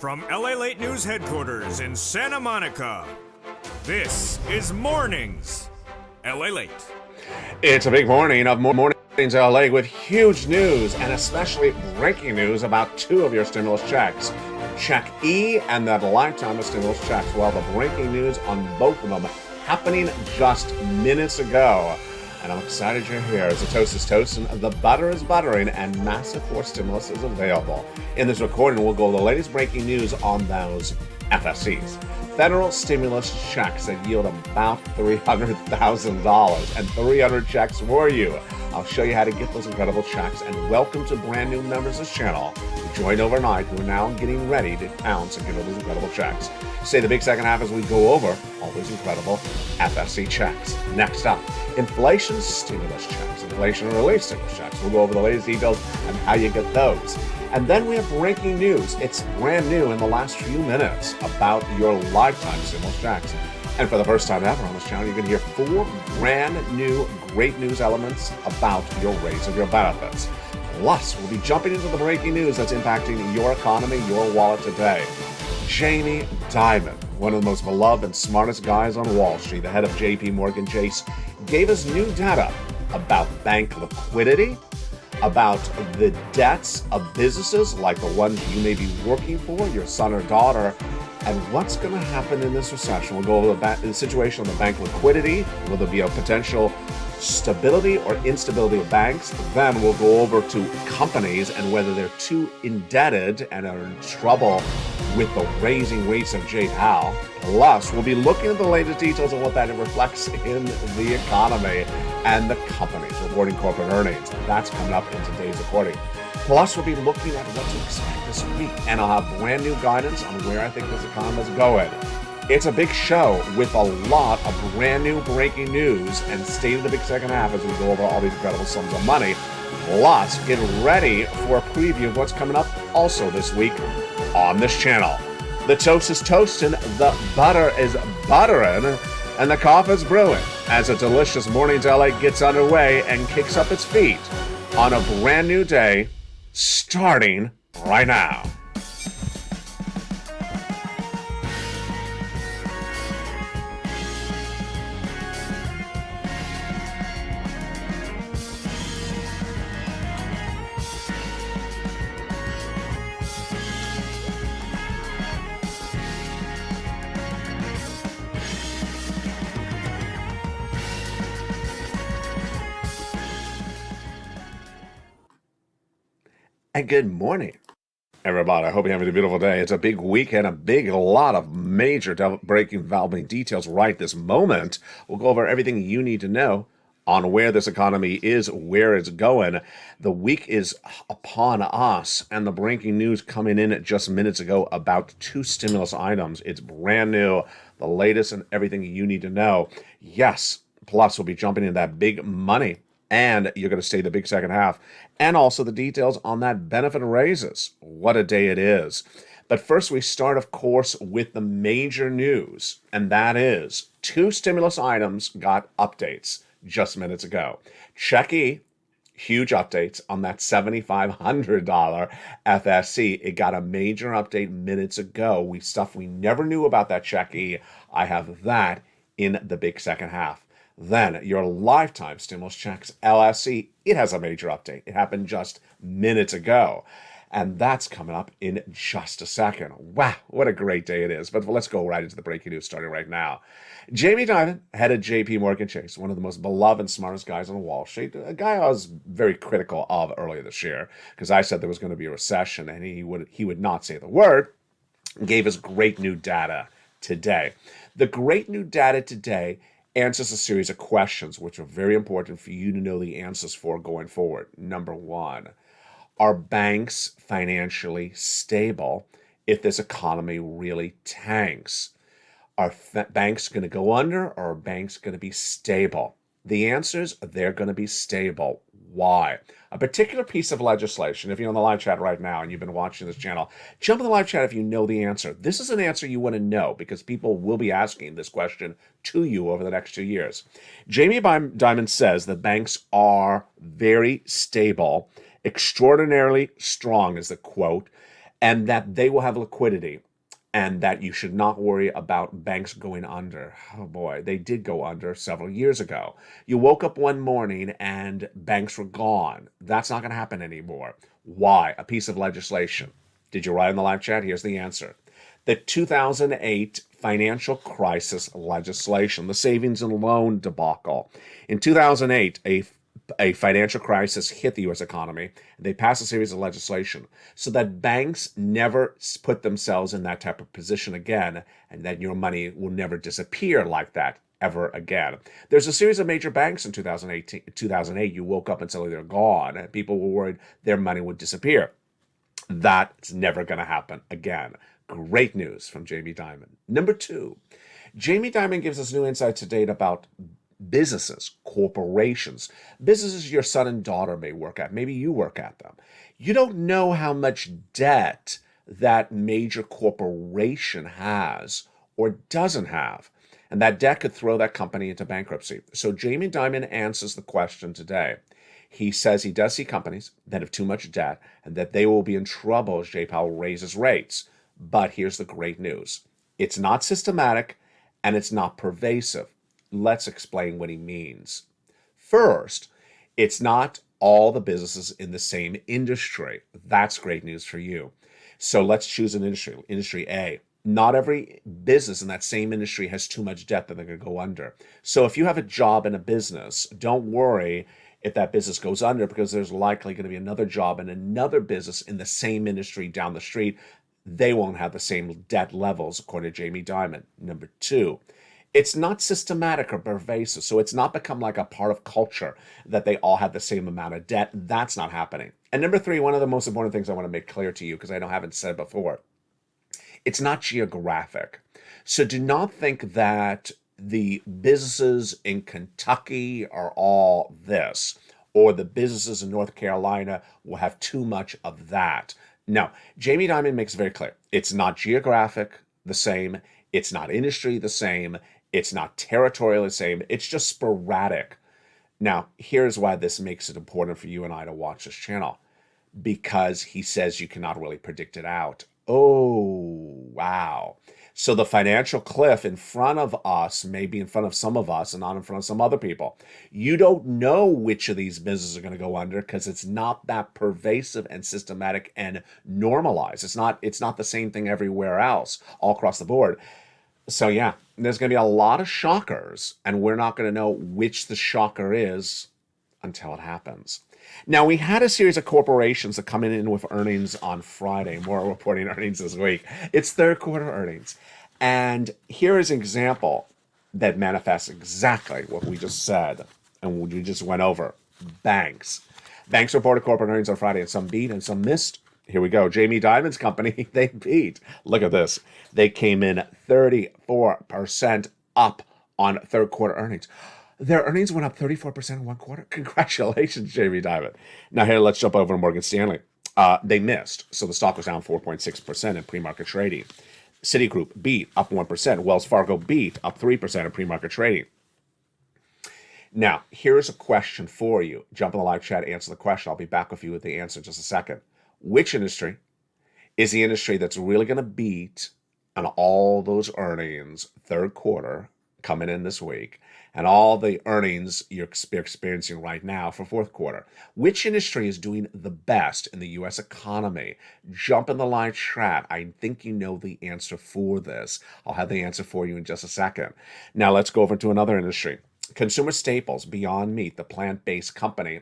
From LALATE News Headquarters in Santa Monica, this is Mornings LALATE. It's a big morning of Mornings LA with huge news and especially breaking news about two of your stimulus checks. Check E and that lifetime of stimulus checks. Well, the breaking news on both of them happening just minutes ago. And I'm excited you're here as the toast is toasting, the butter is buttering, and massive force stimulus is available. In this recording, we'll go over the latest breaking news on those FSCs. Federal stimulus checks that yield about $300,000 and 300 checks for you. I'll show you how to get those incredible checks, and welcome to brand new members of this channel who joined overnight who are now getting ready to pounce and get all those incredible checks. Stay the big second half as we go over all those incredible FSC checks. Next up, inflation stimulus checks, inflation relief stimulus checks. We'll go over the latest details and how you get those. And then we have breaking news. It's brand new in the last few minutes about your lifetime stimulus checks. And for the first time ever on this channel, you're going to hear 4 brand new great news elements about your raise of your benefits. Plus, we'll be jumping into the breaking news that's impacting your economy, your wallet today. Jamie Dimon, one of the most beloved and smartest guys on Wall Street, the head of JP Morgan Chase, gave us new data about bank liquidity, about the debts of businesses like the ones you may be working for, your son or daughter, and what's going to happen in this recession. We'll go over the situation of the bank liquidity. Will there be a potential stability or instability of banks? Then we'll go over to companies and whether they're too indebted and are in trouble with the raising rates of J. Powell. Plus, we'll be looking at the latest details of what that reflects in the economy and the companies reporting corporate earnings. That's coming up in today's recording. Plus, we'll be looking at what to expect this week, and I'll have brand new guidance on where I think this economy is going. It's a big show with a lot of brand new breaking news, and stay in the big second half as we go over all these incredible sums of money. Plus, get ready for a preview of what's coming up also this week on this channel. The toast is toasting, the butter is buttering, and the coffee is brewing as a delicious Mornings LA gets underway and kicks up its feet on a brand new day starting right now. And good morning, everybody. I hope you're having a beautiful day. It's a big weekend, a lot of major breaking details right this moment. We'll go over everything you need to know on where this economy is, where it's going. The week is upon us, and the breaking news coming in just minutes ago about 2 stimulus items. It's brand new, the latest and everything you need to know. Yes, plus we'll be jumping into that big money, and you're going to stay the big second half, and also the details on that benefit raises. What a day it is. But first, we start, of course, with the major news, and that is 2 stimulus items got updates just minutes ago. Check E, huge updates on that $7,500 FSC. It got a major update minutes ago. Stuff we never knew about that check E. I have that in the big second half. Then your lifetime stimulus checks, LSC, it has a major update. It happened just minutes ago. And that's coming up in just a second. Wow, what a great day it is. But let's go right into the breaking news starting right now. Jamie Dimon, head of JP Morgan Chase, one of the most beloved and smartest guys on Wall Street, a guy I was very critical of earlier this year because I said there was going to be a recession and he would not say the word, gave us great new data today. The great new data today answers a series of questions which are very important for you to know the answers for going forward. Number 1, are banks financially stable if this economy really tanks? Are banks going to go under, or are banks going to be stable? The answers, they're going to be stable. Why? A particular piece of legislation, if you're on the live chat right now and you've been watching this channel, jump in the live chat if you know the answer. This is an answer you want to know because people will be asking this question to you over the next 2 years. Jamie Dimon says that banks are very stable, extraordinarily strong is the quote, and that they will have liquidity, and that you should not worry about banks going under. Oh boy, they did go under several years ago. You woke up one morning and banks were gone. That's not going to happen anymore. Why? A piece of legislation. Did you write in the live chat? Here's the answer. The 2008 financial crisis legislation, the savings and loan debacle. In 2008, a financial crisis hit the U.S. economy. They passed a series of legislation so that banks never put themselves in that type of position again, and that your money will never disappear like that ever again. There's a series of major banks in 2008. You woke up and suddenly they're gone, and people were worried their money would disappear. That's never going to happen again. Great news from Jamie Dimon. Number 2, Jamie Dimon gives us new insights today about businesses, corporations, businesses your son and daughter may work at. Maybe you work at them. You don't know how much debt that major corporation has or doesn't have. And that debt could throw that company into bankruptcy. So Jamie Dimon answers the question today. He says he does see companies that have too much debt and that they will be in trouble as Jay Powell raises rates. But here's the great news. It's not systematic and it's not pervasive. Let's explain what he means. First, it's not all the businesses in the same industry. That's great news for you. So let's choose an industry. Industry A. Not every business in that same industry has too much debt that they're going to go under. So if you have a job in a business, don't worry if that business goes under, because there's likely going to be another job in another business in the same industry down the street. They won't have the same debt levels, according to Jamie Dimon. Number 2, it's not systematic or pervasive, so it's not become like a part of culture that they all have the same amount of debt. That's not happening. And number 3, one of the most important things I want to make clear to you, because I haven't said before, it's not geographic. So do not think that the businesses in Kentucky are all this, or the businesses in North Carolina will have too much of that. No, Jamie Dimon makes it very clear. It's not geographic the same. It's not industry the same. It's not territorial the same. It's just sporadic. Now, here's why this makes it important for you and I to watch this channel. Because he says you cannot really predict it out. Oh, wow. So the financial cliff in front of us may be in front of some of us and not in front of some other people. You don't know which of these businesses are going to go under because it's not that pervasive and systematic and normalized. It's not the same thing everywhere else, all across the board. So yeah, there's going to be a lot of shockers, and we're not going to know which the shocker is until it happens. Now, we had a series of corporations that come in with earnings on Friday. More reporting earnings this week. It's third quarter earnings. And here is an example that manifests exactly what we just said and what we just went over. Banks. Banks reported corporate earnings on Friday, and some beat and some missed. Here we go. Jamie Dimon's company, they beat. Look at this. They came in 34% up on third quarter earnings. Their earnings went up 34% in one quarter. Congratulations, Jamie Dimon. Now here, let's jump over to Morgan Stanley. They missed, so the stock was down 4.6% in pre-market trading. Citigroup beat, up 1%. Wells Fargo beat, up 3% in pre-market trading. Now, here's a question for you. Jump in the live chat, answer the question. I'll be back with you with the answer in just a second. Which industry is the industry that's really going to beat on all those earnings third quarter coming in this week, and all the earnings you're experiencing right now for fourth quarter? Which industry is doing the best in the U.S. economy? Jump in the live chat. I think you know the answer for this. I'll have the answer for you in just a second. Now let's go over to another industry. Consumer staples, Beyond Meat, the plant-based company,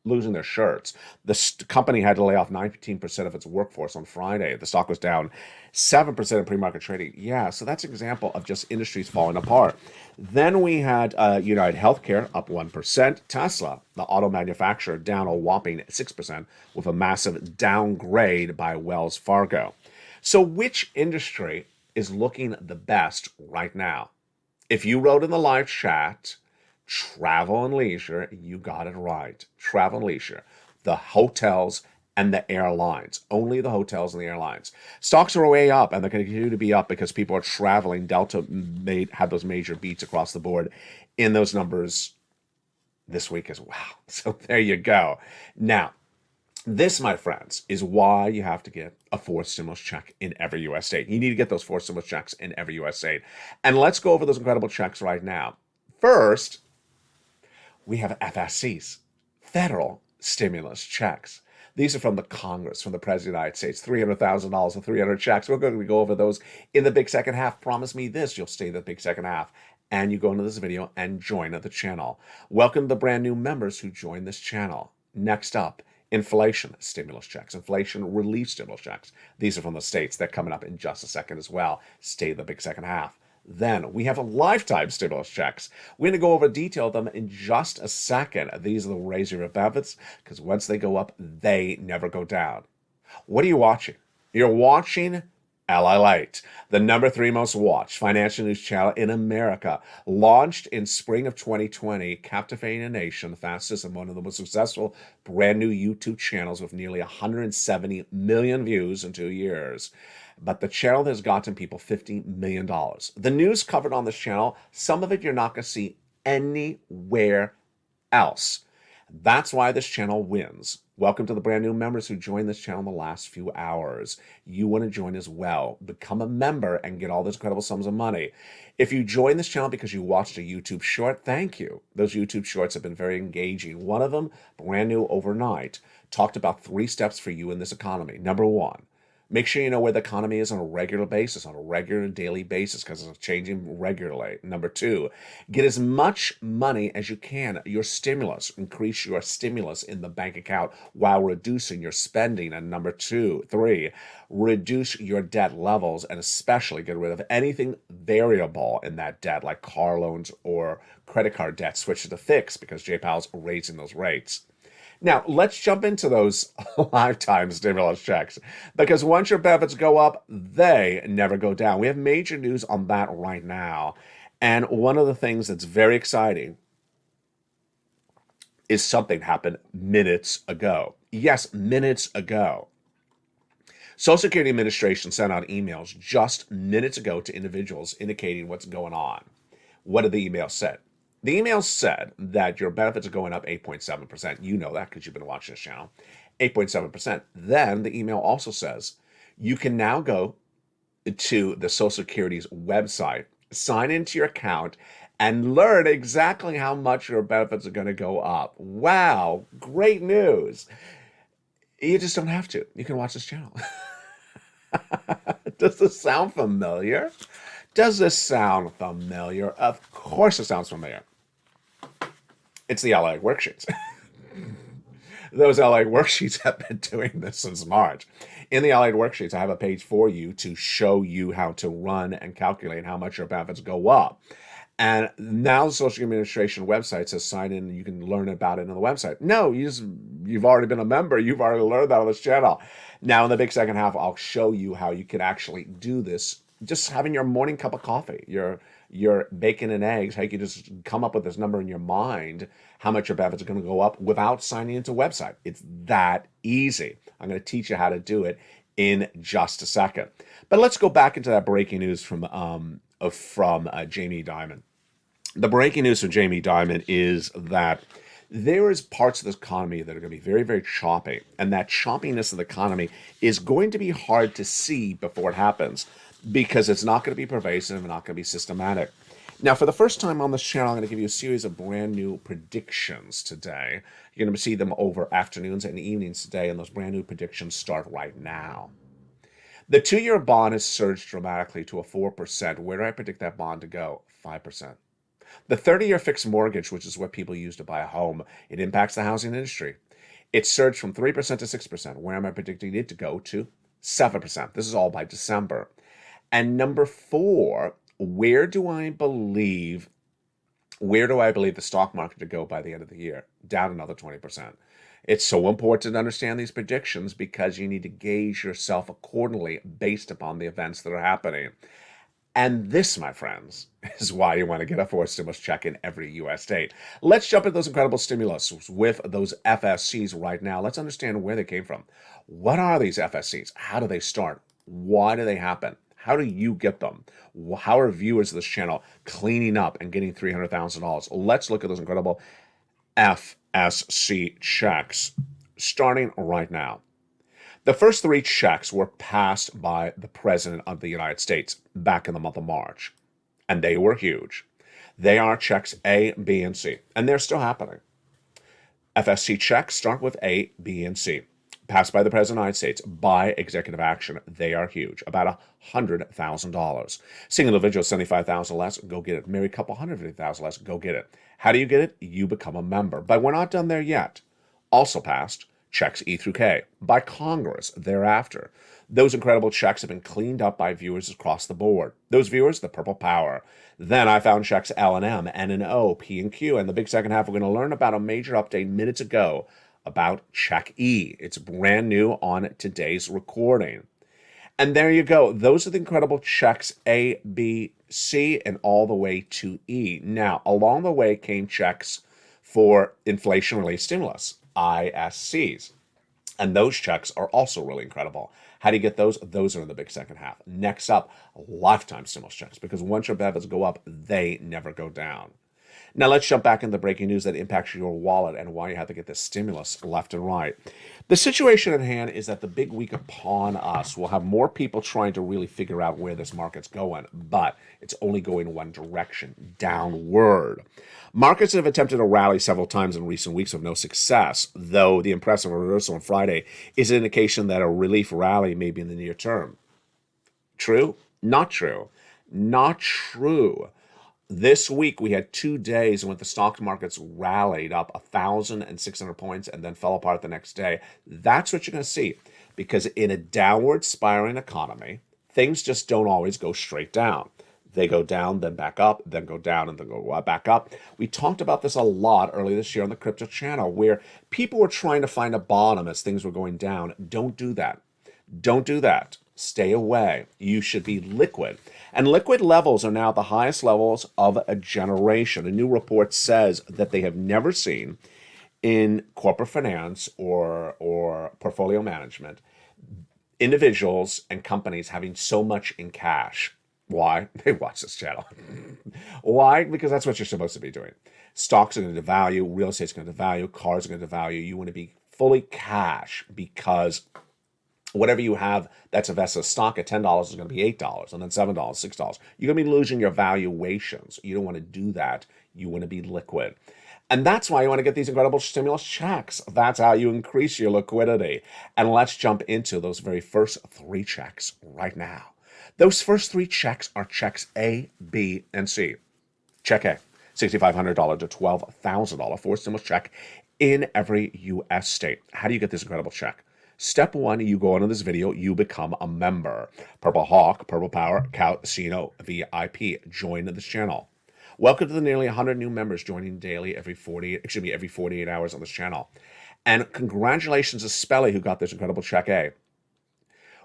losing their shirts. The company had to lay off 19% of its workforce on Friday. The stock was down 7% in pre-market trading. Yeah, so that's an example of just industries falling apart. Then we had United Healthcare up 1%. Tesla, the auto manufacturer, down a whopping 6% with a massive downgrade by Wells Fargo. So which industry is looking the best right now? If you wrote in the live chat, travel and leisure, you got it right. Travel and leisure, the hotels and the airlines, only the hotels and the airlines. Stocks are way up, and they're going to continue to be up because people are traveling. Delta had those major beats across the board in those numbers this week as well. So there you go. Now, This, my friends, is why you have to get a fourth stimulus check in every U.S. state. You need to get those four stimulus checks in every U.S. state. And let's go over those incredible checks right now. First, we have FSCs, federal stimulus checks. These are from the Congress, from the President of the United States, $300,000 or 300 checks. We're going to go over those in the big second half. Promise me this, you'll stay in the big second half. And you go into this video and join the channel. Welcome to the brand new members who join this channel. Next up, inflation stimulus checks, inflation relief stimulus checks. These are from the states. They're coming up in just a second as well. Stay in the big second half. Then we have a lifetime stimulus checks. We're going to go over detail of them in just a second. These are the raise your benefits because once they go up, they never go down. What are you watching? You're watching LALATE, the #3 most watched financial news channel in America, launched in spring of 2020, captivating a nation, the fastest and one of the most successful brand new YouTube channels with nearly 170 million views in 2 years. But the channel has gotten people $50 million. The news covered on this channel, some of it you're not going to see anywhere else. That's why this channel wins. Welcome to the brand new members who joined this channel in the last few hours. You want to join as well. Become a member and get all those incredible sums of money. If you joined this channel because you watched a YouTube short, thank you. Those YouTube shorts have been very engaging. One of them, brand new overnight, talked about 3 steps for you in this economy. Number 1, make sure you know where the economy is on a regular basis, on a regular daily basis, because it's changing regularly. Number 2, get as much money as you can, your stimulus. Increase your stimulus in the bank account while reducing your spending. And number 3, reduce your debt levels and especially get rid of anything variable in that debt, like car loans or credit card debt. Switch to fixed because J Powell's raising those rates. Now, let's jump into those lifetime stimulus checks, because once your benefits go up, they never go down. We have major news on that right now. And one of the things that's very exciting is something happened minutes ago. Yes, minutes ago. Social Security Administration sent out emails just minutes ago to individuals indicating what's going on. What did the email say? The email said that your benefits are going up 8.7%. You know that because you've been watching this channel. 8.7%. Then the email also says you can now go to the Social Security's website, sign into your account, and learn exactly how much your benefits are going to go up. Wow, great news. You just don't have to. You can watch this channel. Does this sound familiar? Does this sound familiar? Of course it sounds familiar. It's the LA worksheets. Those LA worksheets have been doing this since March. In the LA worksheets, I have a page for you to show you how to run and calculate how much your benefits go up. And now the Social Security Administration website says sign in and you can learn about it on the website. No, you've already been a member. You've already learned that on this channel. Now in the big second half, I'll show you how you can actually do this just having your morning cup of coffee, your bacon and eggs, how you can just come up with this number in your mind, how much your benefits are going to go up without signing into a website. It's that easy. I'm going to teach you how to do it in just a second. But let's go back into that breaking news from Jamie Dimon. The breaking news from Jamie Dimon is that there is parts of this economy that are going to be very, very choppy, and that choppiness of the economy is going to be hard to see before it happens, because it's not going to be pervasive and not going to be systematic. Now, for the first time on this channel, I'm going to give you a series of brand new predictions today. You're going to see them over afternoons and evenings today, and those brand new predictions start right now. The 2-year bond has surged dramatically to a 4%. Where do I predict that bond to go? 5%. The 30-year fixed mortgage, which is what people use to buy a home, it impacts the housing industry. It surged from 3% to 6%. Where am I predicting it to go to? 7%. This is all by December. And number 4, where do I believe the stock market to go by the end of the year? Down another 20%. It's so important to understand these predictions because you need to gauge yourself accordingly based upon the events that are happening. And this, my friends, is why you want to get a fourth stimulus check in every U.S. state. Let's jump into those incredible stimulus with those FSCs right now. Let's understand where they came from. What are these FSCs? How do they start? Why do they happen? How do you get them? How are viewers of this channel cleaning up and getting $300,000? Let's look at those incredible FSC checks. starting right now. The first three checks were passed by the President of the United States back in the month of March, and they were huge. They are checks A, B, and C, and they're still happening. FSC checks start with A, B, and C. Passed by the President of the United States by executive action. They are huge, about $100,000. Single individual, $75,000 less, go get it. Married couple, $150,000 less, go get it. How do you get it? You become a member. But we're not done there yet. Also passed, checks E through K by Congress thereafter. Those incredible checks have been cleaned up by viewers across the board. Those viewers, the purple power. Then I found checks L and M, N and O, P and Q. And the big second half, we're going to learn about a major update minutes ago about check E. It's brand new on today's recording. And there you go. Those are the incredible checks A, B, C, and all the way to E. Now, along the way came checks for inflation-related stimulus, ISCs. And those checks are also really incredible. How do you get those? Those are in the big second half. Next up, lifetime stimulus checks, because once your benefits go up, they never go down. Now let's jump back into the breaking news that impacts your wallet and why you have to get this stimulus left and right. The situation at hand is that the big week upon us will have more people trying to really figure out where this market's going, but it's only going one direction, downward. Markets have attempted to rally several times in recent weeks with no success, though the impressive reversal on Friday is an indication that a relief rally may be in the near term. True? Not true. Not true. This week, we had 2 days when the stock markets rallied up 1,600 points and then fell apart the next day. That's what you're going to see, because in a downward spiraling economy, things just don't always go straight down. They go down, then back up, then go down, and then go back up. We talked about this a lot earlier this year on the Crypto Channel, where people were trying to find a bottom as things were going down. Don't do that. Don't do that. Stay away. You should be liquid. And liquid levels are now at the highest levels of a generation. A new report says that they have never seen in corporate finance or portfolio management individuals and companies having so much in cash. Why? They watch this channel. Why? Because that's what you're supposed to be doing. Stocks are going to devalue, real estate's going to devalue, cars are going to devalue. You want to be fully cash, because whatever you have that's invested in stock at $10 is going to be $8, and then $7, $6. You're going to be losing your valuations. You don't want to do that. You want to be liquid. And that's why you want to get these incredible stimulus checks. That's how you increase your liquidity. And let's jump into those very first three checks right now. Those first three checks are checks A, B, and C. Check A, $6,500 to $12,000 for stimulus check in every U.S. state. How do you get this incredible check? Step one, you go on in this video, you become a member. Purple Hawk, Purple Power, Casino VIP. Join this channel. Welcome to the nearly 100 new members joining daily every 48 hours on this channel. And congratulations to Spelly, who got this incredible check A.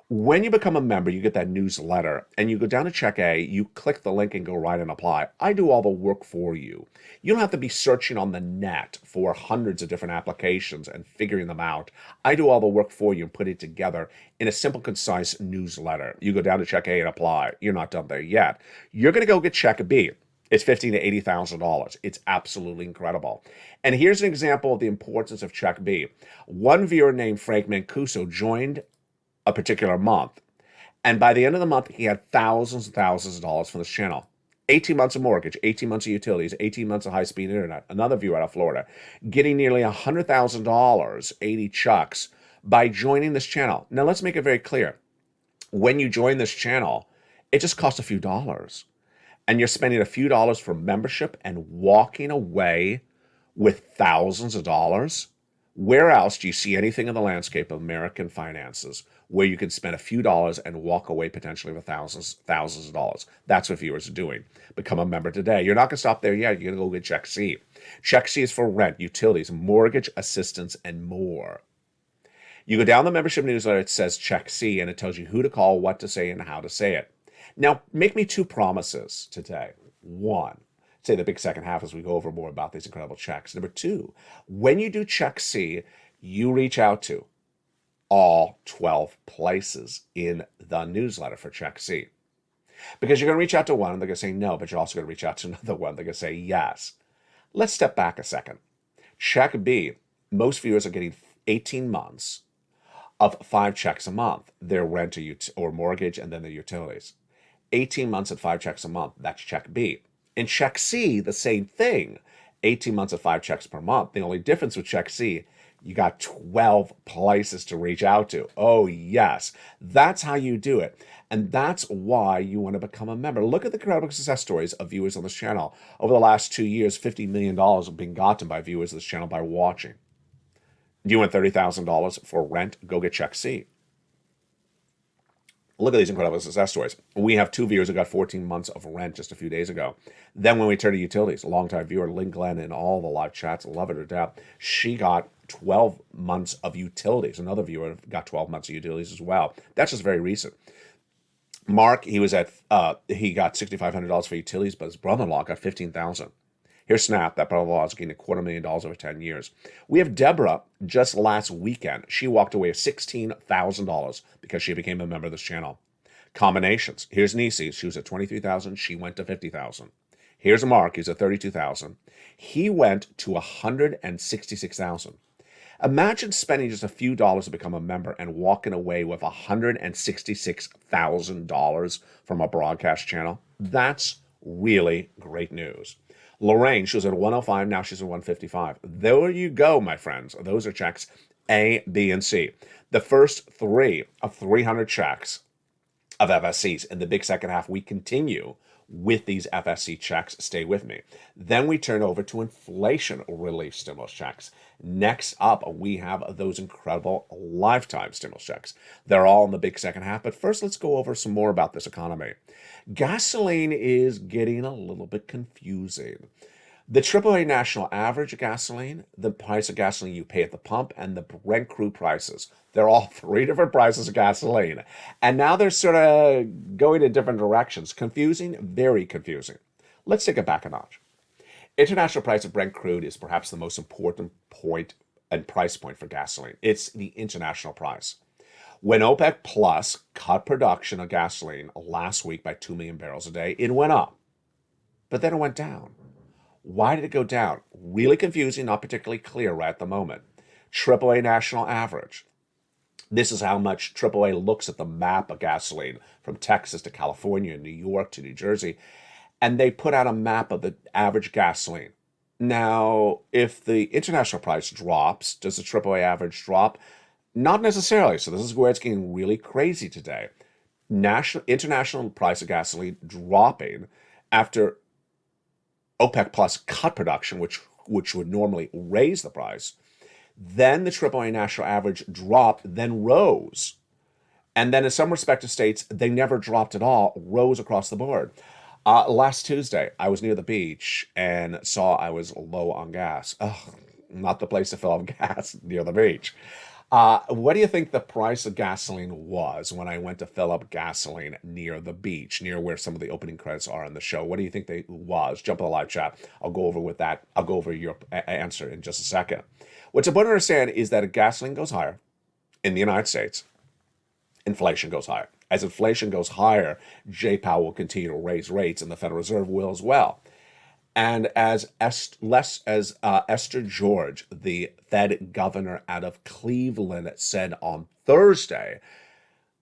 When you become a member, you get that newsletter, and you go down to check A, you click the link and go right and apply. I do all the work for you. You don't have to be searching on the net for hundreds of different applications and figuring them out. I do all the work for you and put it together in a simple, concise newsletter. You go down to check A and apply. You're not done there yet. You're going to go get check B. It's $50,000 to $80,000. It's absolutely incredible. And here's an example of the importance of check B. One viewer named Frank Mancuso joined a particular month, and by the end of the month, he had thousands and thousands of dollars from this channel. 18 months of mortgage, 18 months of utilities, 18 months of high-speed internet. Another viewer out of Florida getting nearly $100,000, 80 chucks, by joining this channel. Now, let's make it very clear. When you join this channel, it just costs a few dollars, and you're spending a few dollars for membership and walking away with thousands of dollars. Where else do you see anything in the landscape of American finances where you can spend a few dollars and walk away potentially with thousands of dollars? That's what viewers are doing. Become a member today. You're not going to stop there yet. You're going to go get check C. Check C is for rent, utilities, mortgage assistance, and more. You go down the membership newsletter, it says check C, and it tells you who to call, what to say, and how to say it. Now, make me two promises today. One, say the big second half as we go over more about these incredible checks. Number two, when you do check C, you reach out to all 12 places in the newsletter for check C. Because you're going to reach out to one and they're going to say no, but you're also going to reach out to another one. They're going to say yes. Let's step back a second. Check B, most viewers are getting 18 months of 5 checks a month, their rent or mortgage, and then their utilities. 18 months at 5 checks a month, that's check B. In check C, the same thing. 18 months at 5 checks per month. The only difference with check C, you got 12 places to reach out to. Oh, yes. That's how you do it. And that's why you want to become a member. Look at the incredible success stories of viewers on this channel. Over the last 2 years, $50 million have been gotten by viewers of this channel by watching. You want $30,000 for rent? Go get check C. Look at these incredible success stories. We have 2 viewers who got 14 months of rent just a few days ago. Then when we turn to utilities, a longtime viewer, Lynn Glenn, in all the live chats, love it or death, she got 12 months of utilities. Another viewer got 12 months of utilities as well. That's just very recent. Mark, he got $6,500 for utilities, but his brother-in-law got $15,000. Here's Snap. That brother-in-law is getting $250,000 over 10 years. We have Deborah just last weekend. She walked away with $16,000 because she became a member of this channel. Combinations. Here's Nisi. She was at $23,000. She went to $50,000. Here's Mark. He's at $32,000. He went to $166,000. Imagine spending just a few dollars to become a member and walking away with $166,000 from a broadcast channel. That's really great news. Lorraine, she was at 105, now she's at 155. There you go, my friends. Those are checks A, B, and C. The first 3 of 300 checks of FSCs. In the big second half, we continue with these FSC checks. Stay with me. Then we turn over to inflation relief stimulus checks. Next up, we have those incredible lifetime stimulus checks. They're all in the big second half. But first, let's go over some more about this economy. Gasoline is getting a little bit confusing. The AAA national average of gasoline, the price of gasoline you pay at the pump, and the Brent crude prices, they're all 3 different prices of gasoline. And now they're sort of going in different directions. Confusing, very confusing. Let's take it back a notch. International price of Brent crude is perhaps the most important point and price point for gasoline. It's the international price. When OPEC Plus cut production of gasoline last week by 2 million barrels a day, it went up. But then it went down. Why did it go down? Really confusing, not particularly clear right at the moment. AAA national average. This is how much AAA looks at the map of gasoline from Texas to California, New York to New Jersey, and they put out a map of the average gasoline. Now, if the international price drops, does the AAA average drop? Not necessarily. So this is where it's getting really crazy today. International price of gasoline dropping after OPEC Plus cut production, which would normally raise the price. Then the AAA national average dropped, then rose. And then in some respective states, they never dropped at all, rose across the board. Last Tuesday, I was near the beach and saw I was low on gas. Ugh, not the place to fill up gas near the beach. What do you think the price of gasoline was when I went to fill up gasoline near the beach, near where some of the opening credits are in the show? What do you think they was? Jump in the live chat. I'll go over with that. I'll go over your answer in just a second. What's important to understand is that if gasoline goes higher in the United States, inflation goes higher. As inflation goes higher, Jay Powell will continue to raise rates, and the Federal Reserve will as well. And as Esther George, the Fed governor out of Cleveland, said on Thursday,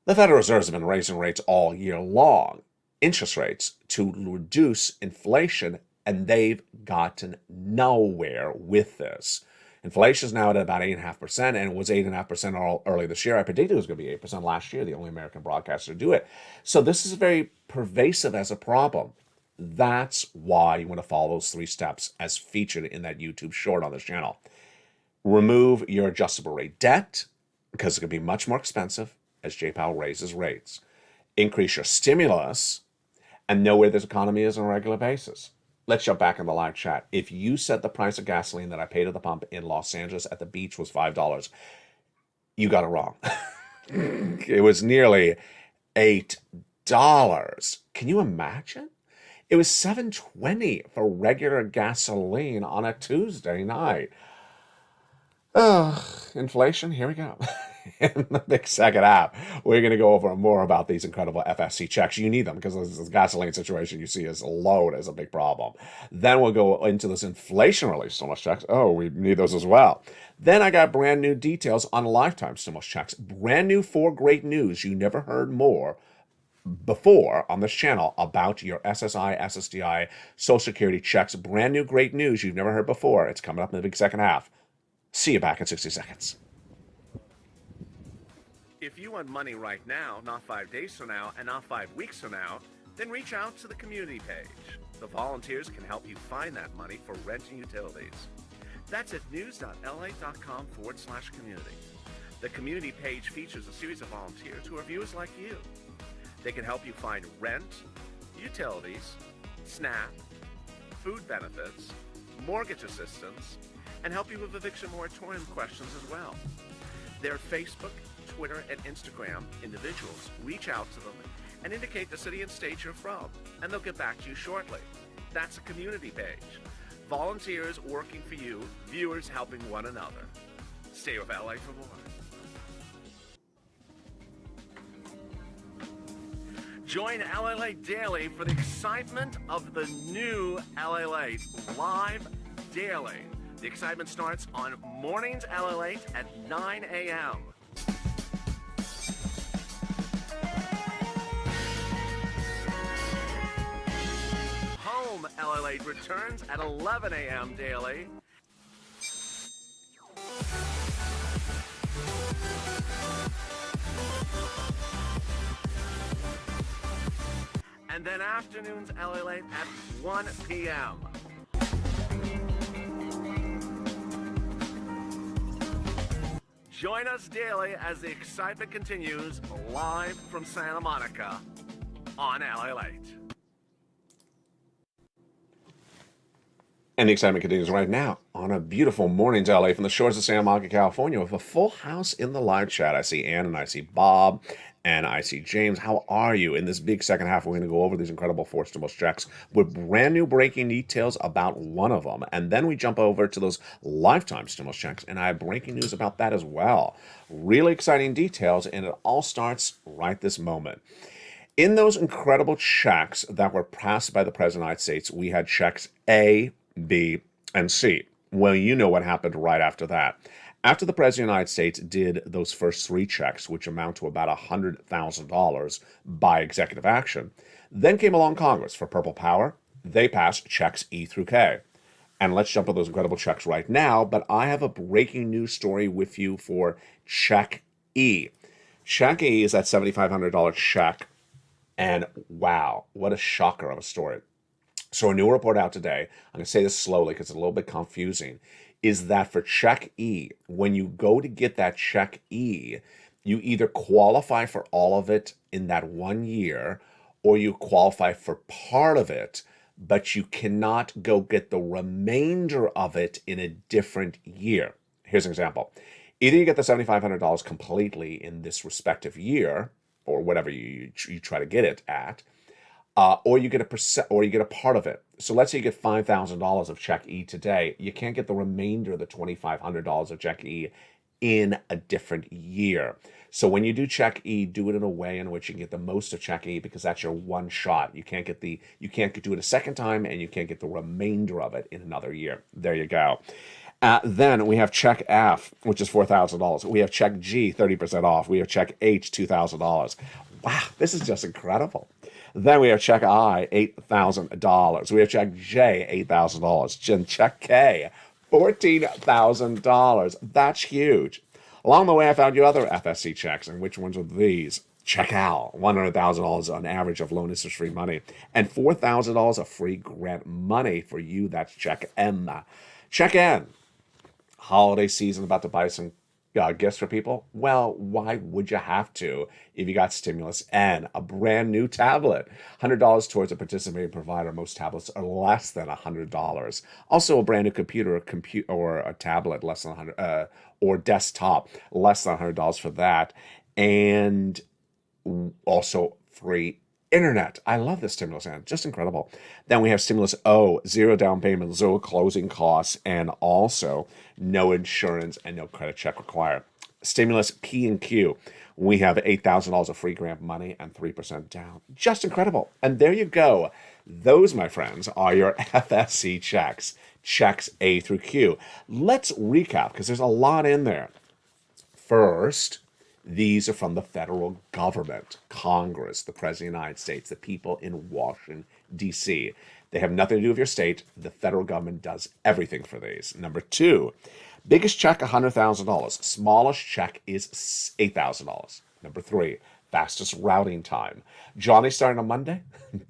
the Federal Reserve has been raising rates all year long, interest rates, to reduce inflation, and they've gotten nowhere with this. Inflation is now at about 8.5%, and it was 8.5% all early this year. I predicted it was going to be 8% last year, the only American broadcaster to do it. So this is very pervasive as a problem. That's why you want to follow those 3 steps as featured in that YouTube short on this channel. Remove your adjustable rate debt, because it can be much more expensive as Jay Powell raises rates. Increase your stimulus, and know where this economy is on a regular basis. Let's jump back in the live chat. If you said the price of gasoline that I paid at the pump in Los Angeles at the beach was $5, you got it wrong. It was nearly $8. Can you imagine? It was $7.20 for regular gasoline on a Tuesday night. Inflation, here we go. In the big second half, we're going to go over more about these incredible FSC checks. You need them because the gasoline situation you see is low is a big problem. Then we'll go into this inflation-related stimulus checks. Oh, we need those as well. Then I got brand new details on lifetime stimulus checks. Brand new 4 great news you never heard more before on this channel about your SSI, SSDI, Social Security checks. Brand new great news you've never heard before. It's coming up in the big second half. See you back in 60 seconds. If you want money right now, not 5 days from now, and not 5 weeks from now, then reach out to the community page. The volunteers can help you find that money for rent and utilities. That's at news.la.com/community. The community page features a series of volunteers who are viewers like you. They can help you find rent, utilities, SNAP, food benefits, mortgage assistance, and help you with eviction moratorium questions as well. Their Facebook, Twitter, and Instagram individuals reach out to them and indicate the city and state you're from, and they'll get back to you shortly. That's a community page. Volunteers working for you, viewers helping one another. Stay with LA for more. Join LALATE Daily for the excitement of the new LALATE live daily. The excitement starts on Mornings LALATE at 9 a.m. Home LALATE returns at 11 a.m. daily. And then afternoons LALATE at 1 p.m. Join us daily as the excitement continues live from Santa Monica on LALATE. And the excitement continues right now on a beautiful morning to LA from the shores of Santa Monica, California, with a full house in the live chat. I see Ann and I see Bob and I see James. How are you? In this big second half, we're going to go over these incredible 4 stimulus checks with brand new breaking details about one of them. And then we jump over to those lifetime stimulus checks, and I have breaking news about that as well. Really exciting details, and it all starts right this moment. In those incredible checks that were passed by the President of the United States, we had checks A, B, and C. Well, you know what happened right after that. After the President of the United States did those first 3 checks, which amount to about $100,000 by executive action, then came along Congress for Purple Power. They passed checks E through K. And let's jump on those incredible checks right now, but I have a breaking news story with you for check E. Check E is that $7,500 check, and wow, what a shocker of a story. So a new report out today, I'm going to say this slowly because it's a little bit confusing, is that for check E, when you go to get that check E, you either qualify for all of it in that 1 year, or you qualify for part of it, but you cannot go get the remainder of it in a different year. Here's an example. Either you get the $7,500 completely in this respective year, or whatever you try to get it at, or you get a percent, or you get a part of it. So let's say you get $5,000 of check E today. You can't get the remainder of the $2,500 of check E in a different year. So when you do check E, do it in a way in which you can get the most of check E, because that's your one shot. You can't do it a second time, and you can't get the remainder of it in another year. There you go. Then we have check F, which is $4,000. We have check G, 30% off. We have check H, $2,000. Wow, this is just incredible. Then we have check I, $8,000. We have check J, $8,000. And check K, $14,000. That's huge. Along the way, I found you other FSC checks, and which ones are these? Check L, $100,000 on average of loan interest-free money, and $4,000 of free grant money for you. That's check M. Check N, holiday season, about to buy some gifts for people. Well, why would you have to if you got stimulus and a brand new tablet? $100 towards a participating provider. Most tablets are less than $100. Also, a brand new computer, or a tablet less than $100, or desktop less than $100 for that, and also free internet. I love this stimulus, and just incredible. Then we have stimulus O, zero down payment, zero closing costs, and also no insurance and no credit check required. Stimulus P and Q, we have $8,000 of free grant money and 3% down. Just incredible. And there you go. Those, my friends, are your FSC checks, checks A through Q. Let's recap because there's a lot in there. First, these are from the federal government, Congress, the President of the United States, the people in Washington, D.C. They have nothing to do with your state. The federal government does everything for these. Number two, biggest check, $100,000. Smallest check is $8,000. Number three, fastest routing time. Johnny started on Monday.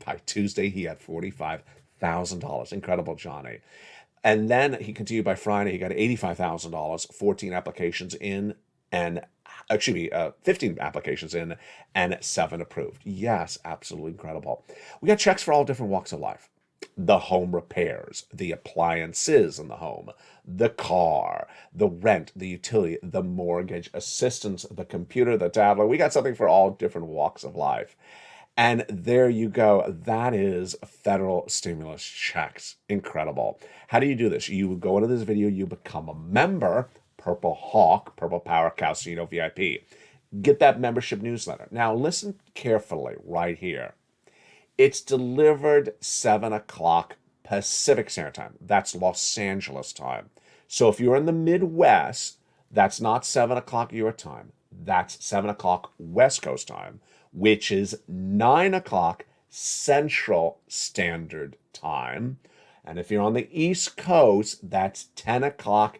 By Tuesday, he had $45,000. Incredible, Johnny. And then he continued by Friday. He got $85,000, 14 applications in, and 15 applications in, and 7 approved. Yes, absolutely incredible. We got checks for all different walks of life. The home repairs, the appliances in the home, the car, the rent, the utility, the mortgage, assistance, the computer, the tablet. We got something for all different walks of life. And there you go. That is federal stimulus checks. Incredible. How do you do this? You go into this video, you become a member, Purple Hawk, Purple Power Casino VIP. Get that membership newsletter. Now listen carefully right here. It's delivered 7 o'clock Pacific Standard Time. That's Los Angeles time. So if you're in the Midwest, that's not 7 o'clock your time. That's 7 o'clock West Coast time, which is 9 o'clock Central Standard Time. And if you're on the East Coast, that's 10 o'clock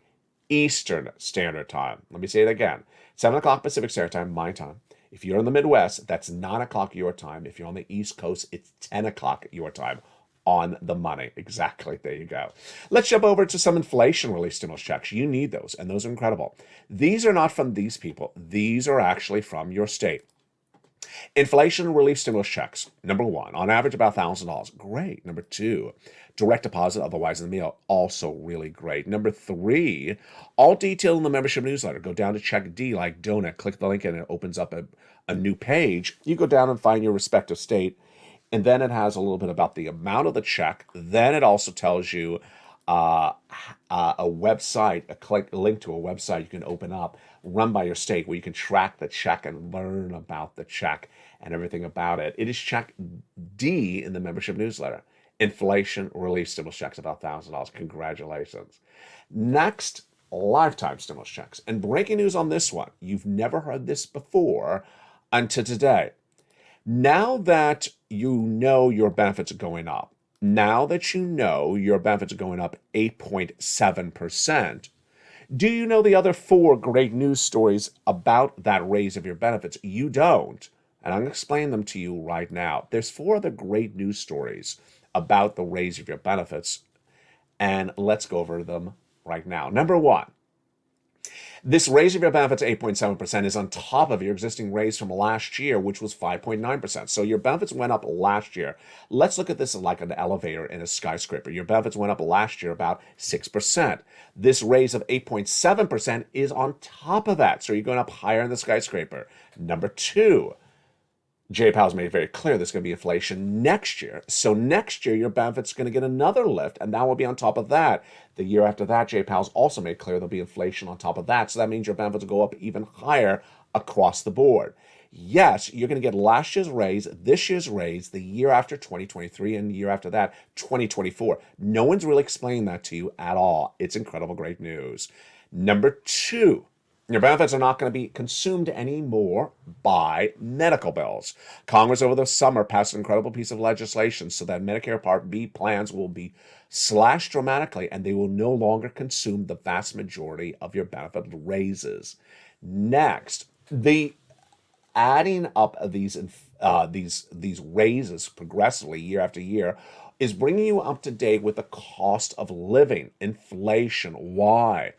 Eastern Standard Time. Let me say it again. 7 o'clock Pacific Standard Time, my time. If you're in the Midwest, that's 9 o'clock your time. If you're on the East Coast, it's 10 o'clock your time. On the money. Exactly. There you go. Let's jump over to some inflation relief stimulus checks. You need those, and those are incredible. These are not from these people. These are actually from your state. Inflation relief stimulus checks. Number one, on average about $1,000. Great. Number two, direct deposit, otherwise in the mail. Also really great. Number three, all detailed in the membership newsletter. Go down to check D like donut. Click the link and it opens up a new page. You go down and find your respective state. And then it has a little bit about the amount of the check. Then it also tells you a website, a link to a website you can open up, run by your state, where you can track the check and learn about the check and everything about it. It is check D in the membership newsletter. Inflation relief stimulus checks, about $1,000. Congratulations. Next, lifetime stimulus checks. And breaking news on this one. You've never heard this before until today. Now that you know your benefits are going up, now that you know your benefits are going up 8.7%, do you know the other 4 great news stories about that raise of your benefits? You don't. And I'm going to explain them to you right now. There's 4 other great news stories about the raise of your benefits, and let's go over them right now. Number 1. This raise of your benefits, 8.7%, is on top of your existing raise from last year, which was 5.9%. So your benefits went up last year. Let's look at this like an elevator in a skyscraper. Your benefits went up last year about 6%. This raise of 8.7% is on top of that. So you're going up higher in the skyscraper. Number 2, Jay Powell's made it very clear there's going to be inflation next year. So next year, your benefits are going to get another lift, and that will be on top of that. The year after that, Jay Powell's also made clear there'll be inflation on top of that. So that means your benefits will go up even higher across the board. Yes, you're going to get last year's raise, this year's raise, the year after 2023, and the year after that, 2024. No one's really explaining that to you at all. It's incredible, great news. Number 2. Your benefits are not going to be consumed anymore by medical bills. Congress over the summer passed an incredible piece of legislation so that Medicare Part B plans will be slashed dramatically and they will no longer consume the vast majority of your benefit raises. Next, the adding up of these raises progressively year after year is bringing you up to date with the cost of living, inflation. Why?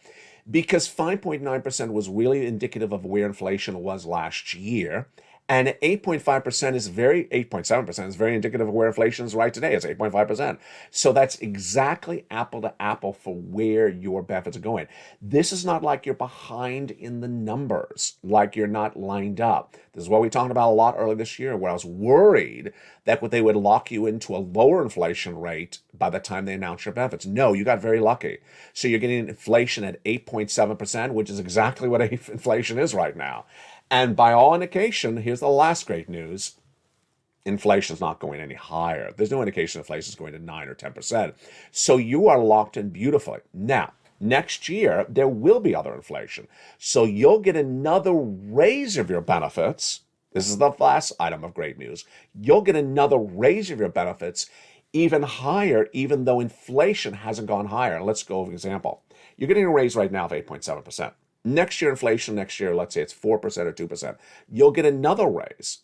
Because 5.9% was really indicative of where inflation was last year, And 8.5% is 8.7% is very indicative of where inflation is right today. It's 8.5%. So that's exactly apple to apple for where your benefits are going. This is not like you're behind in the numbers, like you're not lined up. This is what we talked about a lot earlier this year, where I was worried that they would lock you into a lower inflation rate by the time they announce your benefits. No, you got very lucky. So you're getting inflation at 8.7%, which is exactly what inflation is right now. And by all indication, here's the last great news. Inflation is not going any higher. There's no indication inflation is going to 9 or 10%. So you are locked in beautifully. Now, next year, there will be other inflation. So you'll get another raise of your benefits. This is the last item of great news. You'll get another raise of your benefits even higher, even though inflation hasn't gone higher. Let's go over an example. You're getting a raise right now of 8.7%. Next year, inflation next year, let's say it's 4% or 2%. You'll get another raise.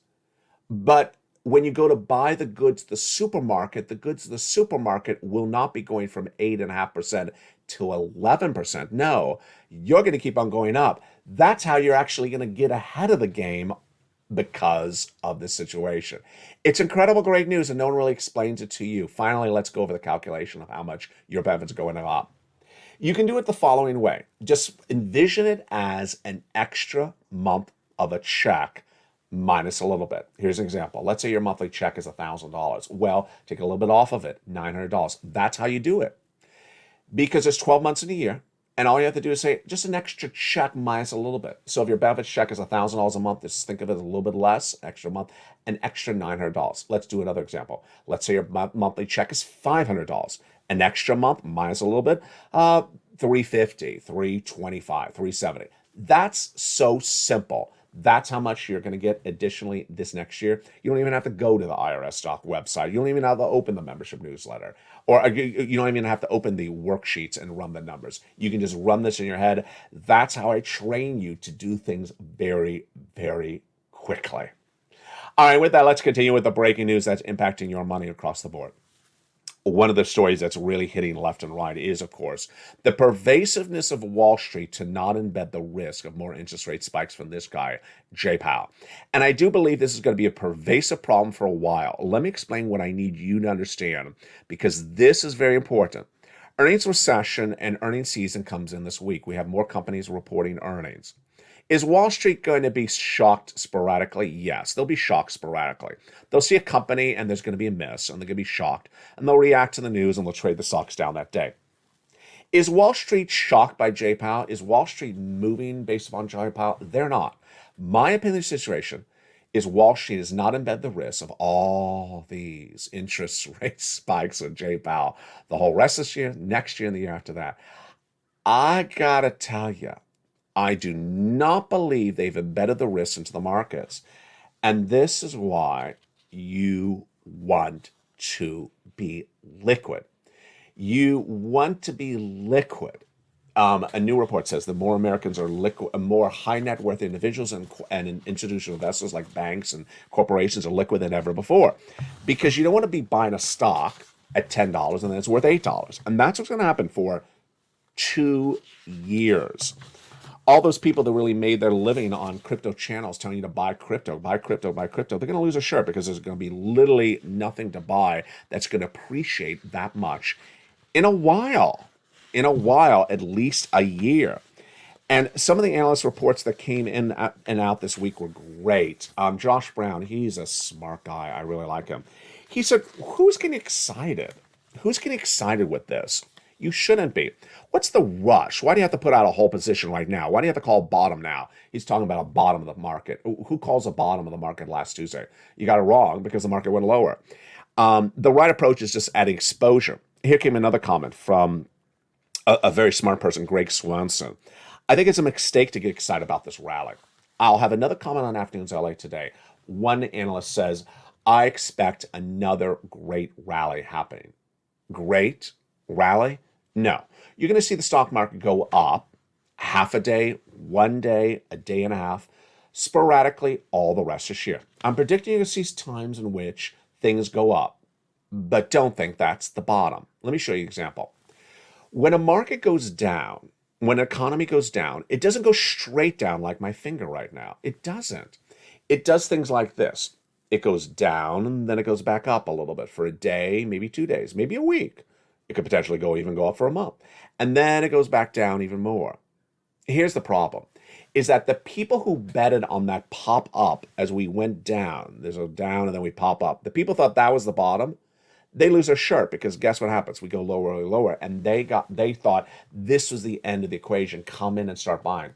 But when you go to buy the goods at the supermarket, the goods at the supermarket will not be going from 8.5% to 11%. No, you're going to keep on going up. That's how you're actually going to get ahead of the game because of this situation. It's incredible, great news, and no one really explains it to you. Finally, let's go over the calculation of how much your benefits are going up. You can do it the following way. Just envision it as an extra month of a check minus a little bit. Here's an example. Let's say your monthly check is $1,000. Well, take a little bit off of it, $900. That's how you do it. Because there's 12 months in a year, and all you have to do is say just an extra check minus a little bit. So if your benefits check is $1,000 a month, just think of it as a little bit less, extra month, an extra $900. Let's do another example. Let's say your monthly check is $500. An extra month minus a little bit, $350, $325, $370. That's so simple. That's how much you're going to get additionally this next year. You don't even have to go to the IRS stock website. You don't even have to open the membership newsletter. Or you don't even have to open the worksheets and run the numbers. You can just run this in your head. That's how I train you to do things very, very quickly. All right, with that, let's continue with the breaking news that's impacting your money across the board. One of the stories that's really hitting left and right is, of course, the pervasiveness of Wall Street to not embed the risk of more interest rate spikes from this guy, Jay Powell. And I do believe this is going to be a pervasive problem for a while. Let me explain what I need you to understand, because this is very important. Earnings recession and earnings season comes in this week. We have more companies reporting earnings. Is Wall Street going to be shocked sporadically? Yes, they'll be shocked sporadically. They'll see a company and there's going to be a miss and they're going to be shocked and they'll react to the news and they'll trade the stocks down that day. Is Wall Street shocked by Jay Powell? Is Wall Street moving based upon Jay Powell? They're not. My opinion of the situation is Wall Street does not embed the risk of all these interest rate spikes with Jay Powell the whole rest of this year, next year, and the year after that. I got to tell you, I do not believe they've embedded the risks into the markets. And this is why you want to be liquid. You want to be liquid. A new report says that more Americans are liquid, more high net worth individuals and institutional investors like banks and corporations are liquid than ever before. Because you don't want to be buying a stock at $10 and then it's worth $8. And that's what's going to happen for 2 years. All those people that really made their living on crypto channels telling you to buy crypto, they're going to lose a shirt because there's going to be literally nothing to buy that's going to appreciate that much in a while, at least a year. And some of the analyst reports that came in and out this week were great. Josh Brown, he's a smart guy. I really like him. He said, who's getting excited? Who's getting excited with this? You shouldn't be. What's the rush? Why do you have to put out a whole position right now? Why do you have to call bottom now? He's talking about a bottom of the market. Who calls a bottom of the market last Tuesday? You got it wrong because the market went lower. The right approach is just adding exposure. Here came another comment from a very smart person, Greg Swanson. I think it's a mistake to get excited about this rally. I'll have another comment on Afternoons LA today. One analyst says, I expect another great rally happening. Great rally? No. You're going to see the stock market go up half a day, 1 day, a day and a half, sporadically all the rest of this year. I'm predicting you're going to see times in which things go up, but don't think that's the bottom. Let me show you an example. When a market goes down, when an economy goes down, it doesn't go straight down like my finger right now. It doesn't. it does things like this. It goes down and then it goes back up a little bit for a day, maybe 2 days, maybe a week. It could potentially go up for a month. And then it goes back down even more. Here's the problem, is that the people who betted on that pop up as we went down, there's a down and then we pop up, the people thought that was the bottom. They lose their shirt because guess what happens? We go lower and lower, and they thought this was the end of the equation. Come in and start buying.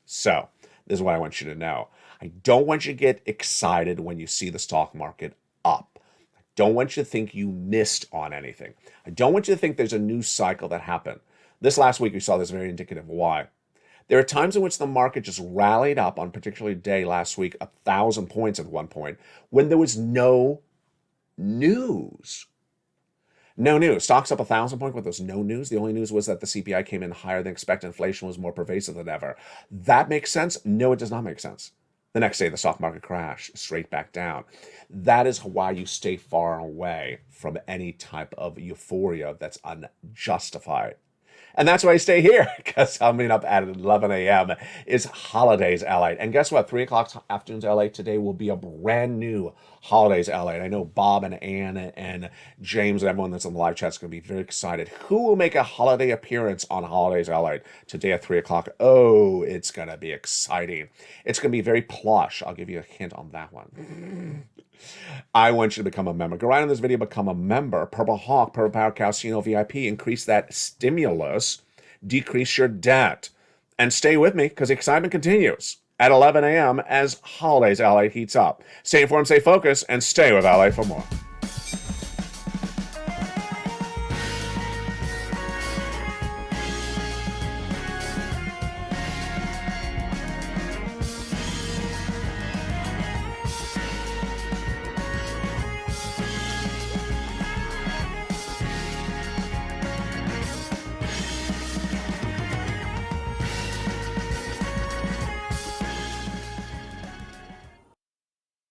So this is what I want you to know. I don't want you to get excited when you see the stock market up. I don't want you to think you missed on anything. I don't want you to think there's a new cycle that happened. This last week we saw this very indicative of why. There are times in which the market just rallied up on a particular day last week, 1,000 points at one point, when there was no news. No news. Stocks up 1,000 points, but there's no news. The only news was that the CPI came in higher than expected. Inflation was more pervasive than ever. That makes sense? No, it does not make sense. The next day, the stock market crashed straight back down. That is why you stay far away from any type of euphoria that's unjustified. And that's why I stay here, because coming up at 11 a.m. is Holidays LATE. And guess what? 3 o'clock afternoons LA today will be a brand new Holidays LATE. I know Bob and Ann and James and everyone that's on the live chat is going to be very excited. Who will make a holiday appearance on Holidays LATE today at 3 o'clock? Oh, it's going to be exciting. It's going to be very plush. I'll give you a hint on that one. I want you to become a member. Go right in this video, become a member. Purple Hawk, Purple Power Casino VIP. Increase that stimulus. Decrease your debt. And stay with me because the excitement continues at 11 a.m. as Holidays LATE heats up. Stay informed, stay focused, and stay with LATE for more.